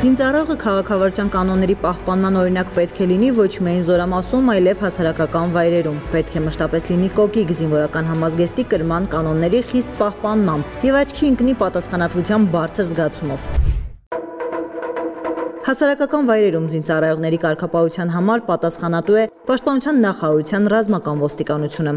Զինծառայողը քաղաքավարության կանոնների պահպանման օրինակ պետք է լինի ոչ միայն զորամասում, այլև հասարակական վայրերում։ Պետք է մշտապես լինի կոկիկ զինվորական համազգեստի կրման կանոնների խիստ պահպանմամբ եւ աչքի ընկնի պատասխանատվության բարձր զգացումով։ Հասարակական վայրերում զինծառայողների կարգապահության համար պատասխանատու է Պաշտպանության նախարարության ռազմական ոստիկանությունը։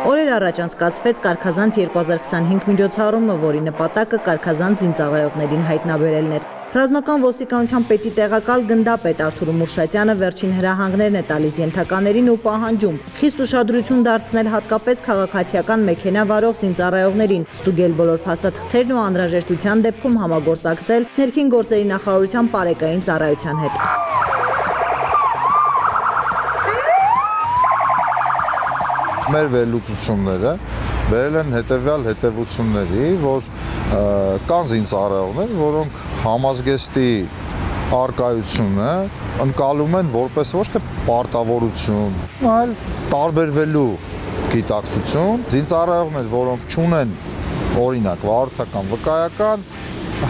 Օրեր առաջ անցկացվեց Կարգազանց 2025 միջոցառումը, որի նպատակը Կարգազանց զինծառայողներին հայտնաբերելն էր։ Ռազմական ոստիկանության պետի տեղակալ գնդապետ Արթուր Մուրշատյանը վերջին հրահանգներն է տալիս ենթականերին ու պահանջում խիստ ուշադրություն դարձնել հատկապես քաղաքացիական մեքենա վարող զինծառայողներին, ստուգել բոլոր փաստաթղթերն ու անհրաժեշտության դեպքում համագործակցել ներքին գործերի նախարարության պարեկային ծառայության հետ։ Մեր վերլուծությունները բերել են հետևյալ հետևությունների, որ կան զինծառայողներ, որոնք համազգեստի առկայությունը ընկալում են որպես ոչ թե պարտավորություն, այլ տարբերվելու գիտակցություն, զինծառայողներ, որոնք չունեն օրինակ վարորդական վկայական,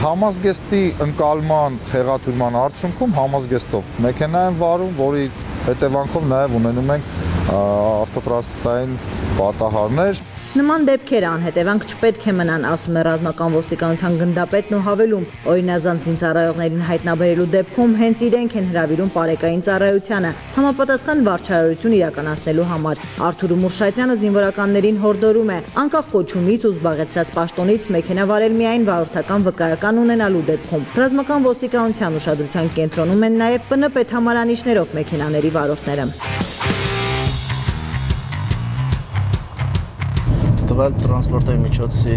համազգեստի ընկալման խեղաթյուրման արդյունքում համազգեստով մեքենա են վարում, որի հետևանքով նաև ունենում ենք ավտոտրանսպորտային պատահարներ։ Նման դեպքերը անհետևանք չպետք է մնան, ասում է ռազմական ոստիկանության գնդապետն ու հավելում, օրինազանց զինծառայողներին հայտնաբերելու դեպքում հենց իրենք են հրավիրում պարեկային ծառայությանը համապատասխան վարչարարություն իրականացնելու համար։ Արթուր Մուրշատյանը զինվորականներին հորդորում է անկախ կոչումից ու զբաղեցրած պաշտոնից մեքենա վարել միայն վարորդական վկայական ունենալու դեպքում։ Ռազմական ոստիկանության ուշադրության կենտրոնում են նաև ՊՆ պետհամարանիշներով մեքենաների վարորդները։ Տվյալ տրանսպորտային միջոցի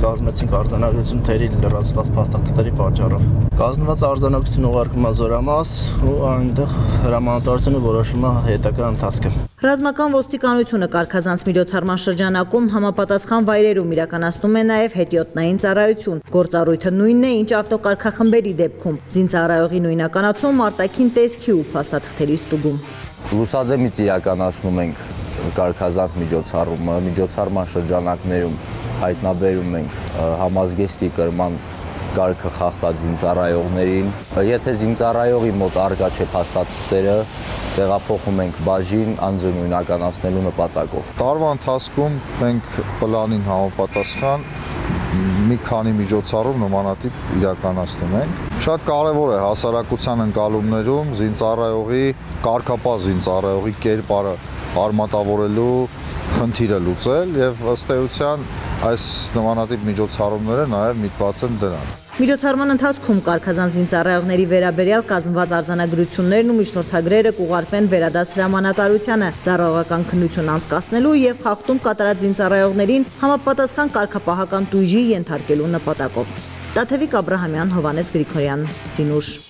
կազմեցինք արձանագրություն թերի լրացված փաստաթղթերի պատճառով։ Կազմված արձանագրությունը ուղարկվում է զորամաս ու այնտեղ հրամանատարությունը որոշում է հետագա ընթացքը։ Ռազմական ոստիկանությունը Կարգազանց միջոցառման շրջանակում համապատասխան վայրերում իրականացնում է նաև հետիոտնային ծառայություն։ Գործառույթը նույնն է, ինչ ավտոկարգախմբերի դեպքում։ Զինծառայողի նույնականացում արտաքին տեսքի ու փաստաթղթերի ստուգում։ Լուսադեմից իրականացնում ենք Կարգազանց միջոցառման շրջանակներում հայտնաբերում ենք համազգեստի կրման կարգը խախտած զինծառայողներին։ Եթե զինծառայողի մոտ առկա չէ փաստաթղթերը, տեղափոխում ենք բաժին անձնույնականացնելու նպատակով։ Տարվա ընթացքում մենք պլանին համապատասխան մի քանի միջոցառում նմանատիպ իրականացնում ենք։ Շատ կարևոր է հասարակության ընկալումներում զինծառայողի կարգապահ զինծառայողի կերպարը արմատավորելու խնդիրը լուծել եւ ըստ էության այս նմանատիպ միջոցառումները նաեւ միտված են դրան։ Միջոցառման ընթացքում Կարգազանց զինծառայողների վերաբերյալ կազմված արձանագրություններն ու միջնորդագրերը կուղարկվեն վերադաս հրամանատարությանը ծառայողական քննություն անցկացնելու եւ խախտում կատարած զինծառայողներին համապատասխան կարգապահական տույժի ենթարկելու նպատակով։ Տաթևիկ Աբրահամյան, Հովանես Գրիգորյան, Զինուշ։